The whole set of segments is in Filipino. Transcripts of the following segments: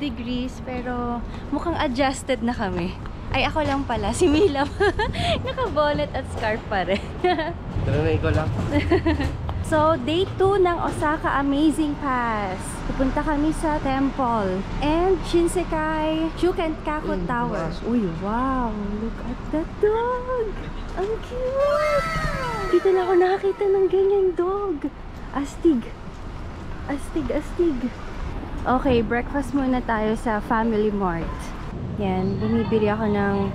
degrees, pero mukhang adjusted na kami. Ay, ako lang pala, si Mila. Naka-bonnet at scarf pa rin. Tara na, ikaw lang. So, day 2 ng Osaka Amazing Pass. Pupunta kami sa temple. And Shinsekai Shukenkaku Tower. Uy, wow! Look at that dog! Ang cute! Dito na ako nakakita ng ganyang dog. Astig. Astig, astig. Okay, breakfast muna tayo sa Family Mart. Yan, bumibili ako ng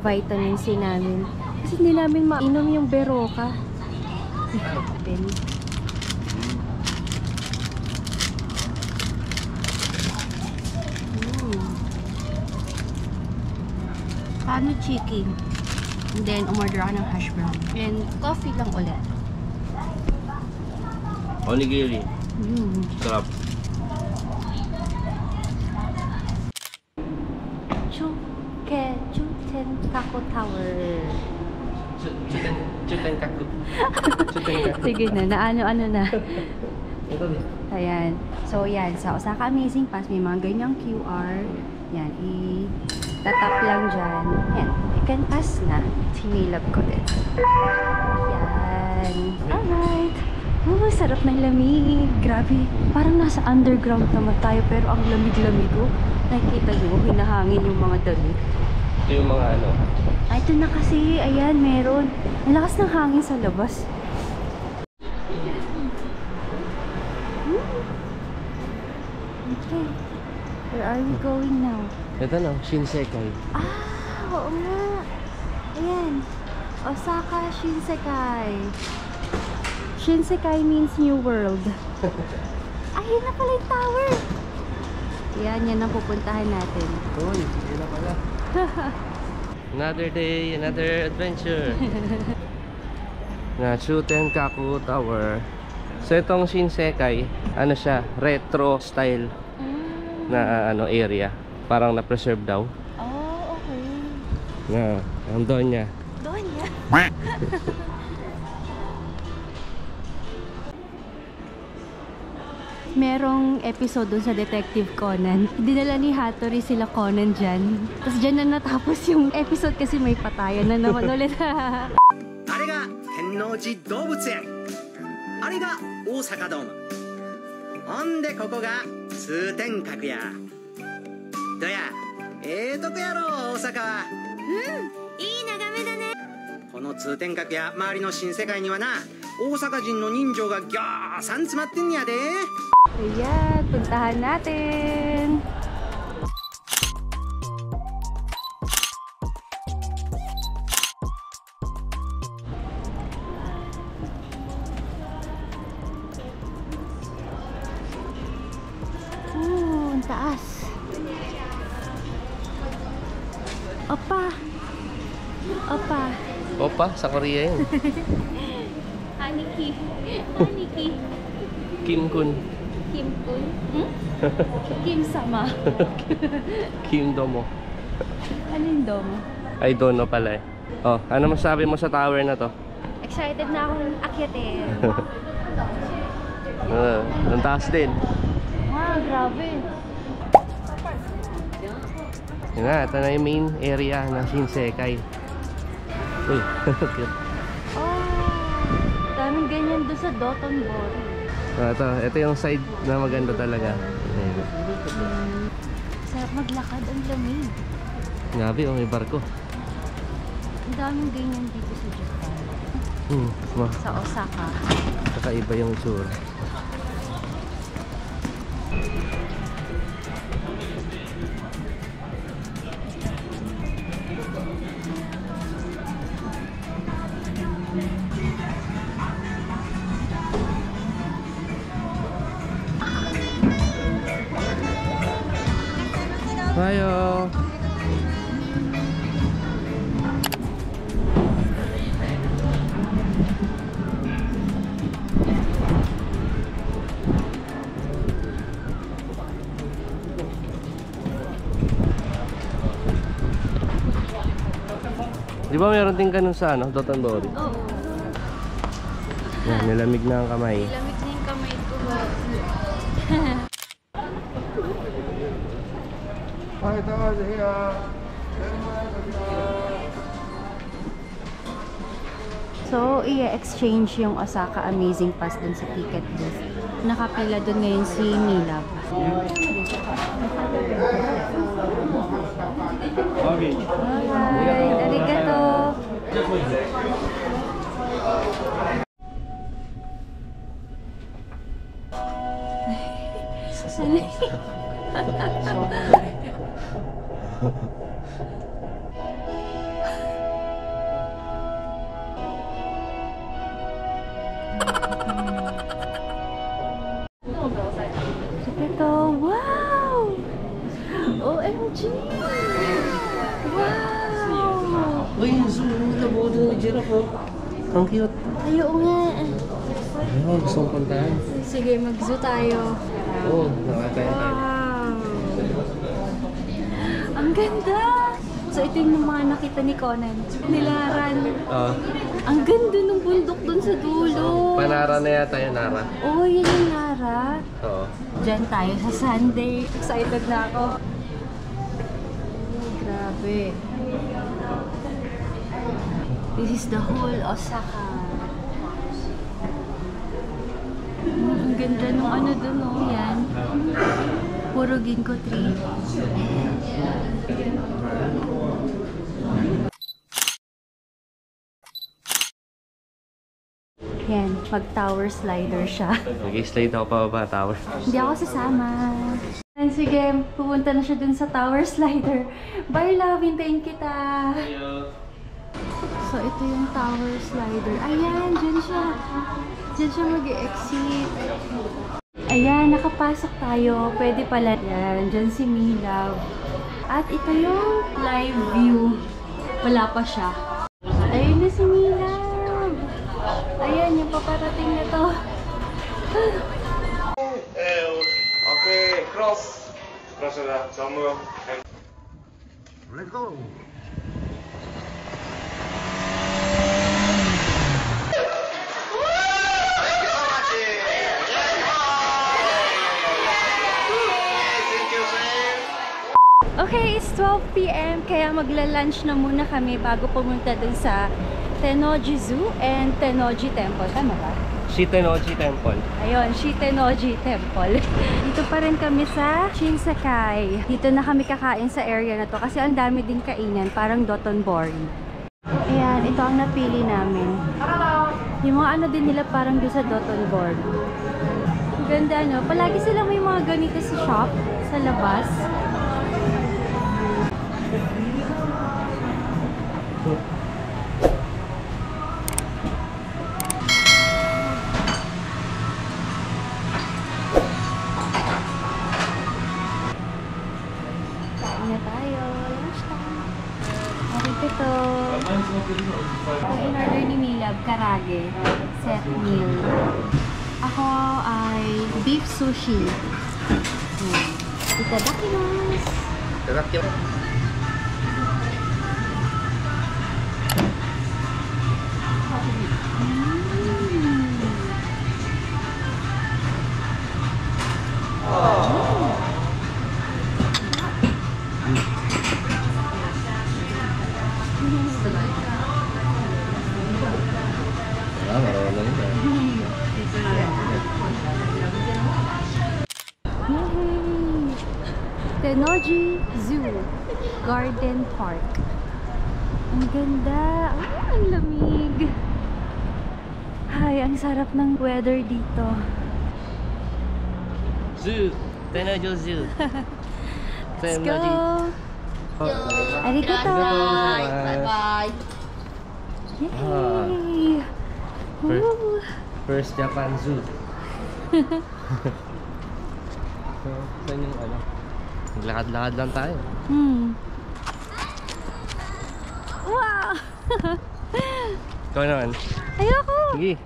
vitamin C namin. Kasi hindi namin mainom yung Berocca. Paano chicken? And then, umorder ako ng hash brown. And coffee lang ulit. Onigiri. Sarap. Shukenkaku Tower. Shukenkaku. Sige na, naano-ano na. Ito din. Ayan. So, yan. Sa Osaka Amazing Pass, may mga ganyang QR. Yan. I-tatap lang dyan. Yan. I can pass na. Sinilab ko din. Yan. Alright. Oh, sarap ng lamig. Grabe. Parang nasa underground naman tayo, pero ang lamig-lamig ko. Nakikita nyo, hinahangin yung mga damit. Ito yung mga ano. Ay, ito na kasi. Ayan, meron. Ang lakas ng hangin sa labas. Okay. Where are we going now? Ito na, Shinsekai. Ah, oo nga. Ayan. Osaka Shinsekai. Shinsekai means New World. Ayun na pala yung tower. Yan ang pupuntahan natin. Uy, yun na pala. Another day, another adventure. Na Shukenkaku Tower. So itong Shinsekai, ano siya, retro style na ano area. Parang na-preserve daw. Oh, okay. Na, ang Donya. Donya? Merong episode dun sa Detective Conan. Dinala ni Hattori sila Conan dyan. Tapos dyan na natapos yung episode kasi may patayan na naman ulit. あれが天王寺動物園、あれが大阪ドーム、ほんでここが通天閣や。どや、とこやろ大阪は。いい眺めだね。この通天閣や周りの新世界にはな、大阪人の人情がぎゃーさん詰まってんやで。 Ayan, puntahan natin. Ang taas. Opa. Opa. Opa, sa Korea yun. Aniki. Aniki. Kim-kun. Kim-kun? Kim-sama. Kim Domo. Ano yung domo? Ay, dono pala eh. Oh, ano masabi mo sa tower na to? Excited na akong akyatin. Ang taas din. Wow, grabe. Yun na, ito na yung main area ng Shinsekai. Uy, cute. Daming ganyan doon sa Dotonbori. Ito yung side na maganda talaga. Sarap maglakad, ang lamig. Grabe, may barko. Ang daming ganyan dito sa Japan. Sa Osaka. Kakaiba yung tsura. Ayo. Di ba meron din ganun sa ano, Dotonbori? Oo. Yan, nilamig na ang kamay. Nilamig na yung kamay ko. So, i-exchange yung Osaka Amazing Pass dun sa ticket booth. Nakapila dun ngayon si Milab. Alright, arigato! Ito, wow! OMG! Wow! Uy, yung zoom na buo doon ng giraffe, oh. Ang cute. Ayaw nga. Ayun, gusto kong puntahan. Sige, mag-zoo tayo. Oo, nakatayo tayo. Wow! Ang ganda! So, ito yung mga nakita ni Conan. Nilaran. Oo. Ang ganda ng bundok dun sa dulo. Panara na yata yung Nara. Oh, yun yung Nara. Oo. Diyan tayo sa Sunday. Excited na ako. Grabe. This is the whole Osaka. Ang ganda nung ano dun, oh. Yan. Puro ginkgo tree. Yan, pag-tower slider siya. Mag-slide ako pababa tower. Hindi ako sasama. And sige, pupunta na siya dun sa tower slider. Bye, love. Hintayin kita. So, ito yung tower slider. Ayan, dyan siya. Dyan siya mag-exit. Ayan, nakapasok tayo. Pwede pala yan. Dyan si Milab. At ito yung live view. Wala pa siya. Ayun na si Milab. Ayan, yung paparating na to. Okay, cross. Cross na. Sama. Let's go! Okay, it's 12 PM, kaya magla-lunch na muna kami bago pumunta dun sa Tennoji Zoo and Tennoji Temple. Tama ba? Shitennoji Temple. Ayun, Shitennoji Temple. Dito pa rin kami sa Shinsekai. Dito na kami kakain sa area na to kasi ang dami din kainan, parang Dotonbori. Ayan, ito ang napili namin. Yung mga ano din nila parang doon sa Dotonbori. Ang ganda, no? Palagi silang may mga ganito sa shop, sa labas. Kain na tayo. Lunch time. Ito. Ang in-order ni Milab, karage. Set meal. Ako ay beef sushi. Itadakimasu. Itadakimasu. Marunong na. Yay! Tennoji Zoo Garden Park. Ang ganda. Ang lamig. Ay, ang sarap ng weather dito. Zoo. Tennoji Zoo. Let's go! Arigato! Bye-bye! Yay! Woo! First Japan Zoo. So, saan yung ano? Naglakad-lakad lang tayo. Wow! Ikaw naman. Ayoko! Sige.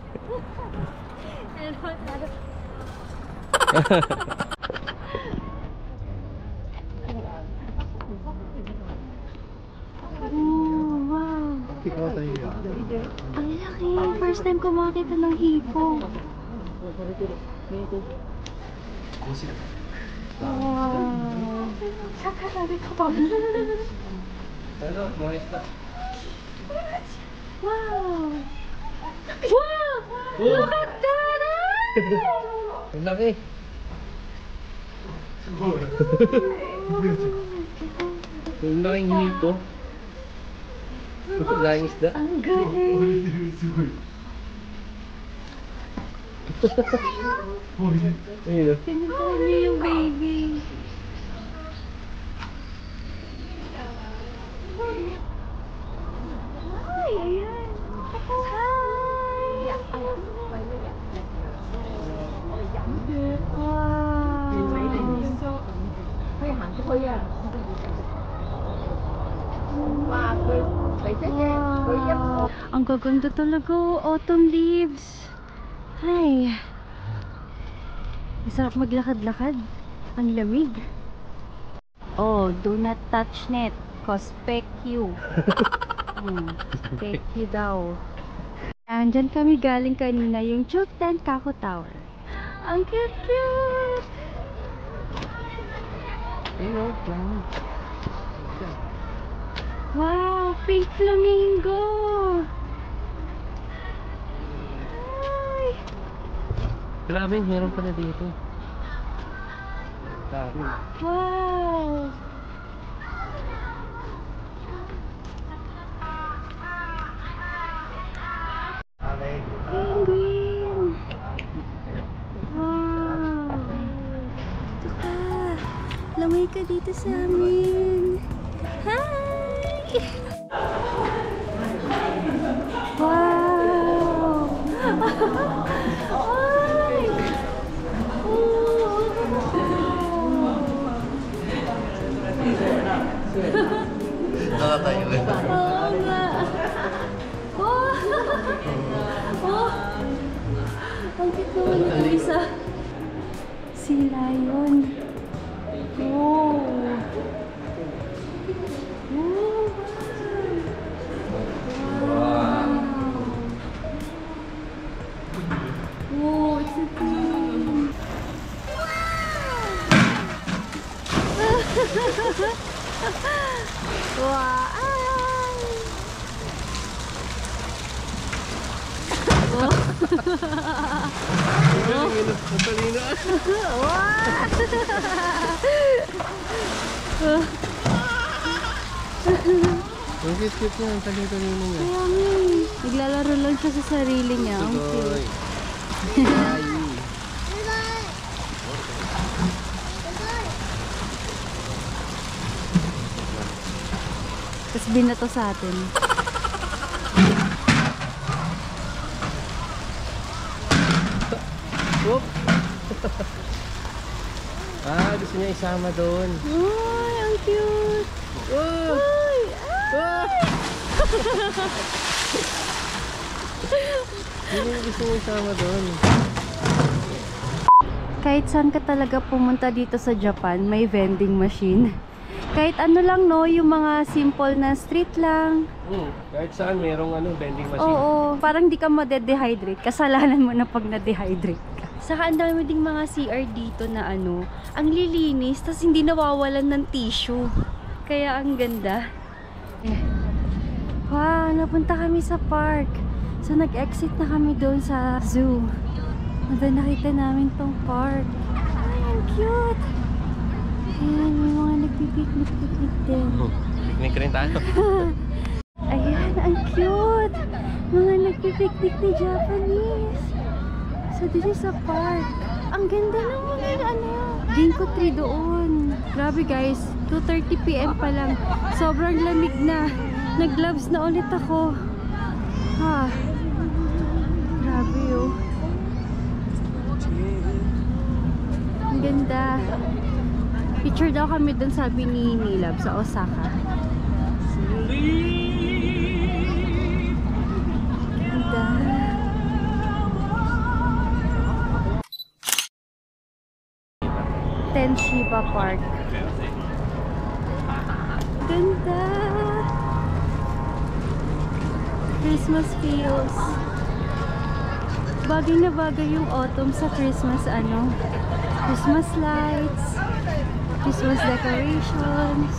Oh, wow! Ang laki! First time ko makakita ng hipo. Wow. Hello, mga isda. Wow. Wow! Look at that! Ang laki. Ang laking hito. Ang laking isda. Ang galing! Ayun o. Tinatawag niyo yung baby. Hi! Ayan! Hi! Wow! Ang gaganda talaga, autumn leaves. Hi! Masarap maglakad-lakad. Ang lamig. Oh, do not touch net. Cause peck you. Peck you daw. Andyan kami galing kanina, yung Chukten Kaku Tower. Ang cute-cute! Ayun o. Wow! Pink flamingo! Hi! Grabe, meron pala dito. Dami. Wow! Penguin! Wow! Ito ka! Lamay ka dito sa amin! Hi! Wow! Hi! Nakatayo eh. Oo nga! Oh! Oh! Ang cute naman ito isa. Sea lion. Oh! Oh! Wow! Oh, it's a thing. Wow! Natalino. Ang cute niya, ang talino niya. Kaya nga naglalaro lang siya sa sarili niya. Ang cute. Tapos binato sa atin. Whoop! Gusto niya isama doon. Ay, ang cute! Oh! Ay! Ay! Hindi gusto niya isama doon. Kahit saan ka talaga pumunta dito sa Japan, may vending machine. Kahit ano lang, no, yung mga simple na street lang. Kahit saan merong vending machine. Oo, parang di ka made-dehydrate. Kasalanan mo na pag na-dehydrate ka. Saka ang dami ding mga CR dito na ang lilinis, tas hindi nawawalan ng tissue. Kaya ang ganda. Wow, napunta kami sa park. So nag-exit na kami doon sa zoo. And then nakita namin tong park. Ay, ang cute! Ayan, may mga nagpipiknik-piknik din. Picnic rin tayo. Ayan, ang cute! Mga nagpipiknik ni Japanese. So this is a park. Ang ganda ng mga Ginko tree doon. Grabe guys, 2:30 PM pa lang. Sobrang lamig na. Nag-gloves na ulit ako. Ha. Grabe oh. Ang ganda. Picture daw kami dun, sabi ni Nilab, sa Osaka. Ganda. Tenshiba Park. Ganda. Christmas feels. Bagay na bagay yung autumn sa Christmas Christmas lights. Christmas decorations.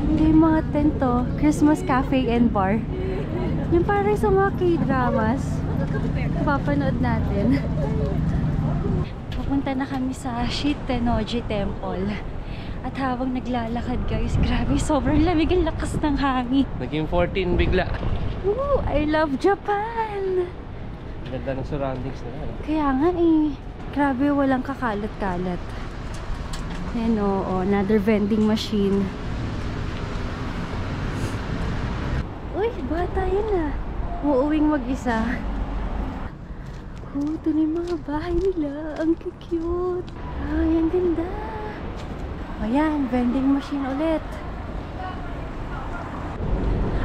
Hindi yung mga tent to. Christmas cafe and bar. Yung parang sa mga K-dramas. Papanood natin. Pupunta na kami sa Shitennoji Temple. At habang naglalakad guys, grabe, sobrang lamig ang lakas ng hangin. Naging 14 bigla. Ooh, I love Japan! Ganda ng surroundings nila. Kaya nga eh. Grabe, walang kakalat-kalat. Ayan o, another vending machine. Uy, bata yun ah. Uuwing mag-isa. Oh, ito na yung mga bahay nila. Ang cute. Ay, ang ganda. Ayan, vending machine ulit.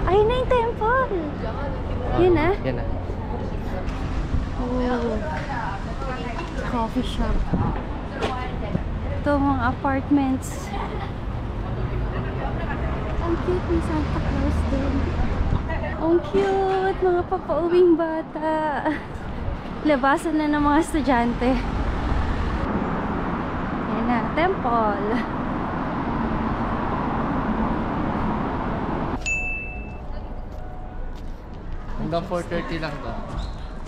Ayun na yung temple. Yun na. Yan na. Oh. Coffee shop. Ito mga apartments. Ang cute ni Santa Claus din. Ang cute. Mga papauwing bata. Labasan na ng mga estudyante. Yan na, temple. Hanggang 4:30 lang to.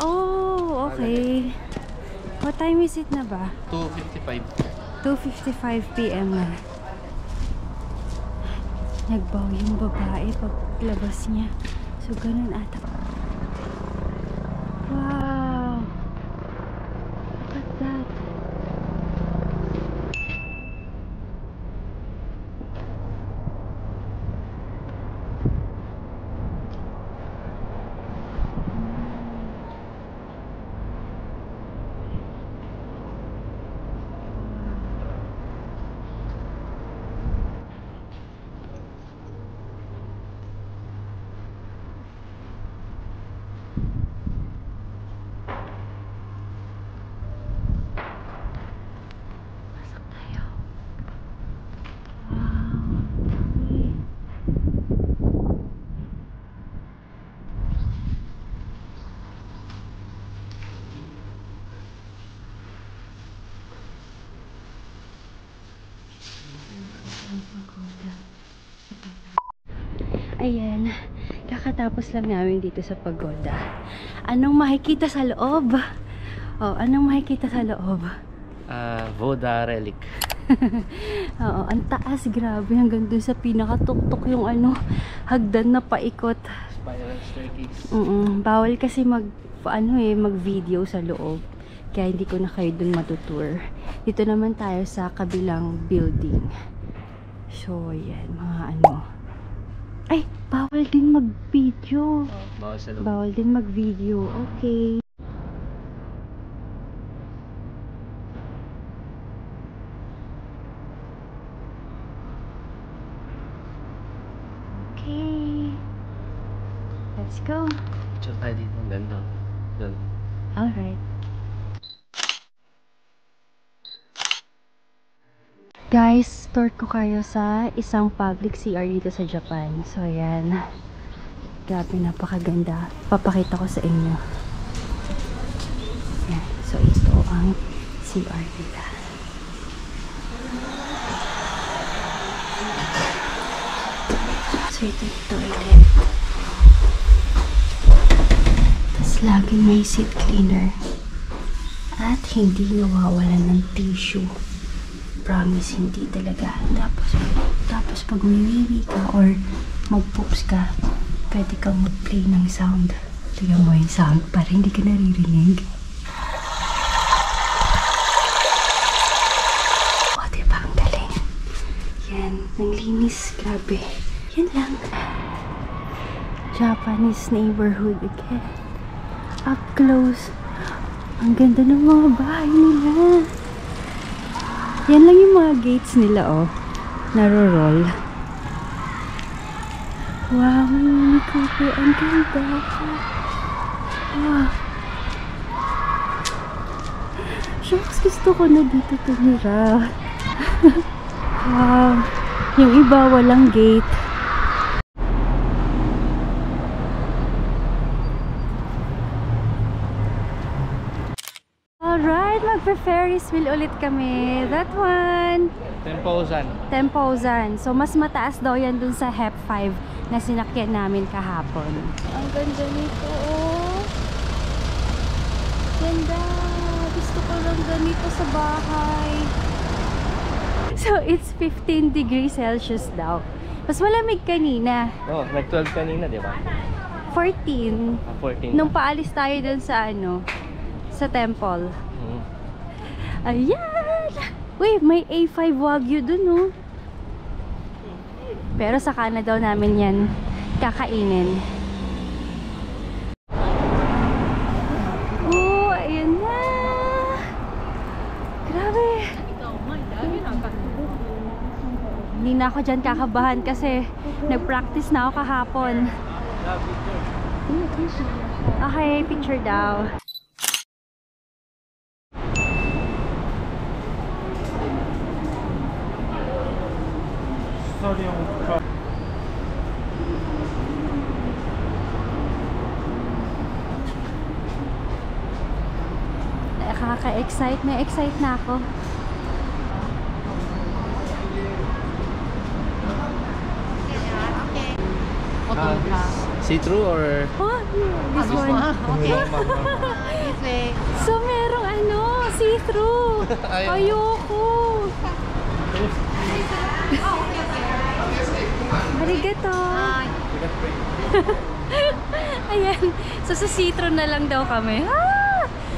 Oh, okay. What time is it na ba? 2:55. 2:55 PM na. Nagbaw yung babae paglabas niya. So, ganun ata. Wow! Look at that. Ayan, kakatapos lang namin dito sa pagoda. Anong makikita sa loob? Oh, anong makikita sa loob? Voda relic. Oo, ang taas, grabe. Hanggang dun sa pinakatuktok yung ano, hagdan na paikot. Spiral staircase. Bawal kasi mag-video sa loob. Kaya hindi ko na kayo dun matutour. Dito naman tayo sa kabilang building. So, yan, mga ano. Ay, bawal din mag-video. Bawal sa loob. Bawal din mag-video. Okay. Okay. Let's go. Picture tayo dito. Ang ganda. Doon. Alright. Guys, tour ko kayo sa isang public CR dito sa Japan. So, ayan. Grabe, napakaganda. Papakita ko sa inyo. Ayan. So, ito ang CR nila. So, ito yung toilet. Tapos, laging may seat cleaner. At hindi nawawalan ng tissue. Promise, hindi talaga. Tapos pag umiwiwi ka or mag-poops ka, pwede kang mag-play ng sound. Tignan mo yung sound para hindi ka naririnig. O, diba? Ang galing. Yan. Ang linis. Grabe. Yan lang. Japanese neighborhood again. Up close. Ang ganda ng mga bahay nila. Yan lang yung mga gates nila, oh. Naro-roll. Wow, Mini Cooper. Ang ganda. Wow. Shucks, gusto ko na dito tumira. Wow. Yung iba, walang gate. Ferris wheel ulit kami. That one. 10,000. 10,000. So, mas mataas daw yan dun sa HEP 5 na sinakyan namin kahapon. Ang ganda nito, oh. Ganda. Gusto ko lang ganito sa bahay. So, it's 15 degrees Celsius daw. Mas malamig kanina. Oh, nag-12 kanina, di ba? 14. 14. Nung paalis tayo dun sa sa temple. Ayan! Uy, may A5 Wagyu dun, oh. Pero saka na daw namin yan kakainin. Oh, ayun na! Grabe! Hindi na ako dyan kakabahan kasi nag-practice na ako kahapon. Okay, picture daw. Nakaka-excite. Na-excite na ako. See-through or? Oh, this one. So, merong see-through. Ayoko. Arigato. Ayan. So, sa see-through na lang daw kami.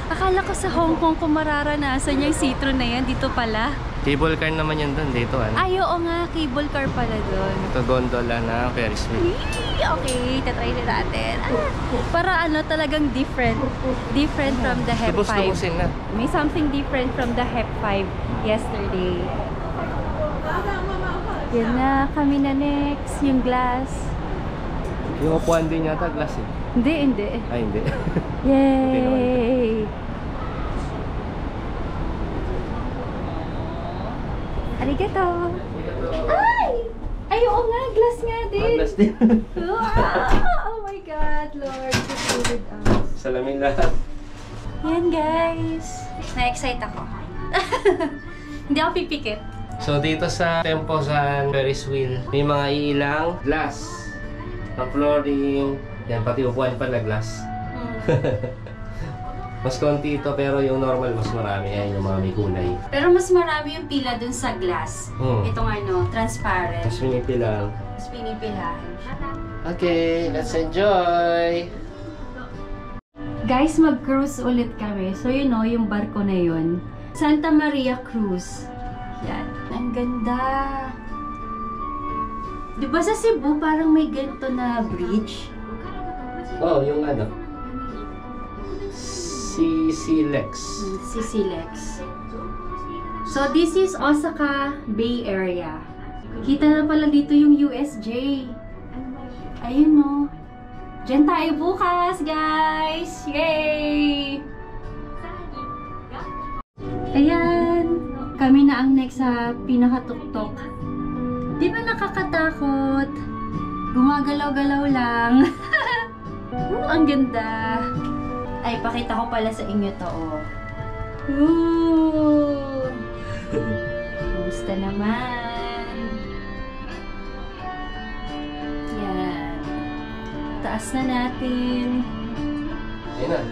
Akala ko sa Hong Kong kung mararanasan yung see-through na yan. Dito pala. Cable car naman yan dun, dito Ay, oo nga. Cable car pala dun. Ito gondola na Ferris wheel. Okay, tatry na natin. Para talagang different. Different from the HEP 5. Lubos-lubosin na. May something different from the HEP 5 yesterday. Yan na, kami na next. Yung glass. Yung upuan din yata, glass eh. Hindi. Ay, hindi. Yay! Arigato! Ay! Ay, oo nga, glass nga din. Glass din. Oh my God, Lord. Just with us. Salamin lahat. Yan, guys. Na-excite ako. Hindi ako pipikit. So, dito sa Tempo sa Ferris wheel, may mga ilang glass. Ang flooring. Yan, pati upuan pala glass. Mas konti ito, pero yung normal mas marami. Ayan yung mga may kulay. Pero mas marami yung pila dun sa glass. Itong transparent. Tapos pinipilang. Tapos pinipilahan. Okay, let's enjoy! Guys, mag-cruise ulit kami. So, yung barko na yun. Santa Maria Cruise. Yan. Ang ganda. Diba sa Cebu, parang may ganito na bridge? Oh, yung CCLEX. CCLEX. So, this is Osaka Bay Area. Kita na pala dito yung USJ. Ayun, no. Diyan tayo bukas, guys! Yay! Ayan. Kami na ang next sa pinakatuktok. Di ba nakakatakot? Gumagalaw-galaw lang. Ang ganda. Ay, pakita ko pala sa inyo to, oh. Ooh! Kumusta naman? Yan. Taas na natin. Ayun na,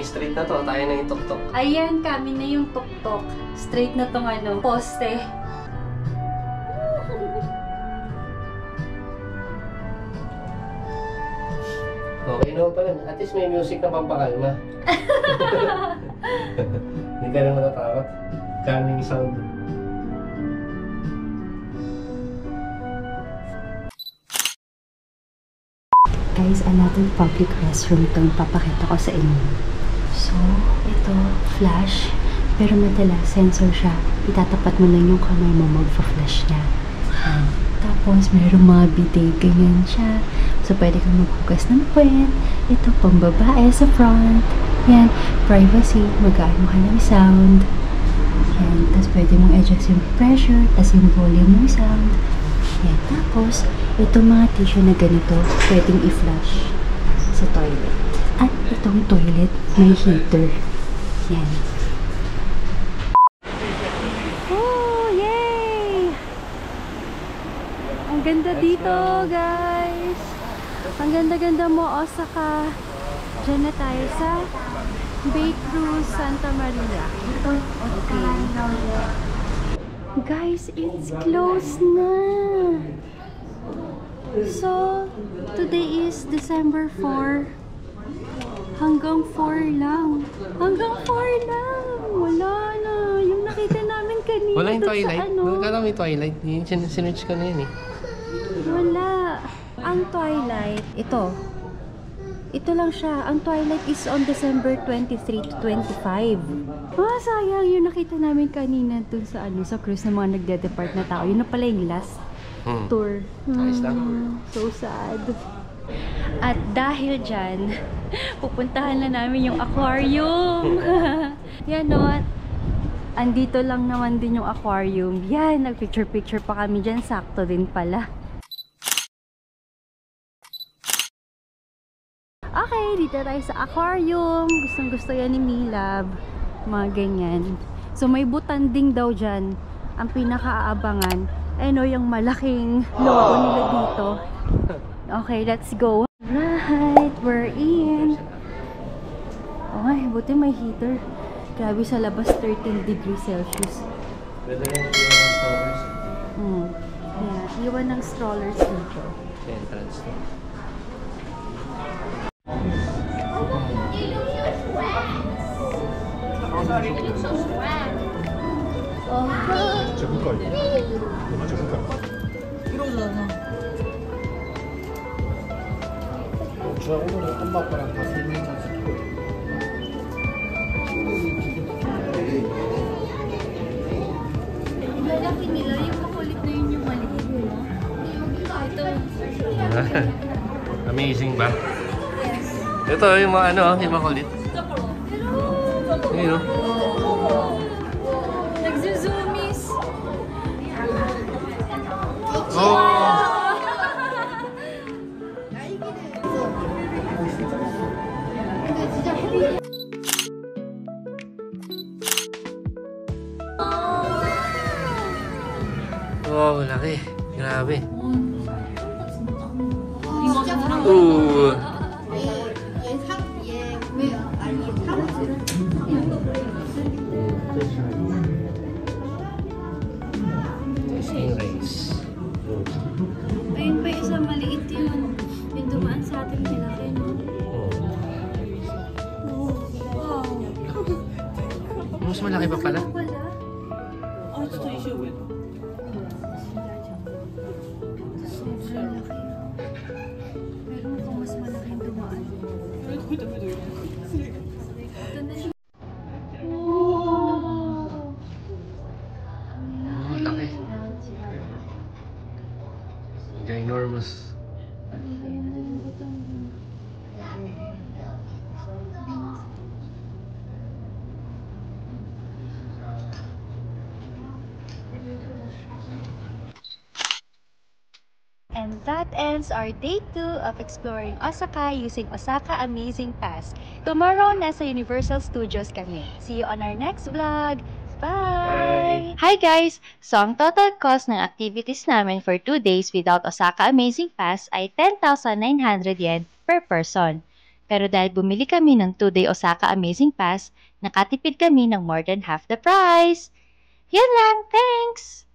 straight na to. Tayo na yung tuktok. Ayan, kami na yung tuktok. Straight na tong poste. Okay naman pala. At least may music na pampakalma. Hindi ka na matatakot. Calming sound. Guys, another public restroom itong papakita ko sa inyo. So, ito, flash. Pero madalas, sensor siya. Itatapat mo lang yung kamay mo, magpa-flash niya. Tapos, mayroong mga bidet, ganyan siya. So, pwede kang maghugas ng puwet. Ito, pambabae sa front. Yan, privacy, mag-ano ka ng sound. Yan, tapos pwede mong adjust yung pressure, tapos yung volume ng sound. Yan, tapos, itong mga tissue na ganito, pwedeng i-flush sa toilet. At itong toilet, may heater. Yan. ganda dito, guys. Ang ganda-ganda mo, Osaka. Diyan na tayo sa Bay Cruz, Santa Maria. Okay. Guys, it's closed na. So, today is December 4. Hanggang 4 lang. Hanggang 4 lang. Wala na. Yung nakita namin kanina. Wala yung dun sa Twilight. ano. Kala mo yung Twilight. Yung sinerch ko na yun eh. Wala. Ang Twilight, ito. Ito lang siya. Ang Twilight is on December 23 to 25. Ah, sayang. Yung nakita namin kanina dun sa ano, sa cruise ng mga nagde-depart na tao. Yun na pala yung last tour. Ayos lang. So sad. At dahil dyan, pupuntahan na namin yung aquarium. Yan no, andito lang naman din yung aquarium. Yan, nagpicture-picture pa kami dyan. Sakto din pala. Okay, dito tayo sa aquarium. Gustong gusto yan ni Milab. Mga ganyan. So may butanding daw dyan. Ang pinaka-aabangan ay no, yung malaking logo nila dito. Okay, let's go. Right, we're in. Okay, buti may heater. Grabe sa labas, 13 degrees Celsius. Pwede rin yung strollers. Yeah, iwan ng strollers dito. Entrance to. 엄마 아빠랑 다 설명해서 Lalaki nila, yung makulit na yun yung maliit. Ito. Amazing ba? Ito yung mga ano, yung makulit. Ayun o. Nagzuzoomies. Oh! Wow, laki. Grabe. Ooh. Race. Ayun pa isa maliit yun. Yung dumaan sa atin malaki, no? Wow. Mas malaki pa pala. Wala. Sobrang laki. Pero mukhang mas malaking dumaan. Ito na siya. Wow! Laki. Ginormous. And that ends our day 2 of exploring Osaka using Osaka Amazing Pass. Tomorrow, nasa Universal Studios kami. See you on our next vlog. Bye! Hi guys! So, ang total cost ng activities namin for 2 days without Osaka Amazing Pass ay 10,900 yen per person. Pero dahil bumili kami ng 2-day Osaka Amazing Pass, nakatipid kami ng more than half the price. Yan lang! Thanks!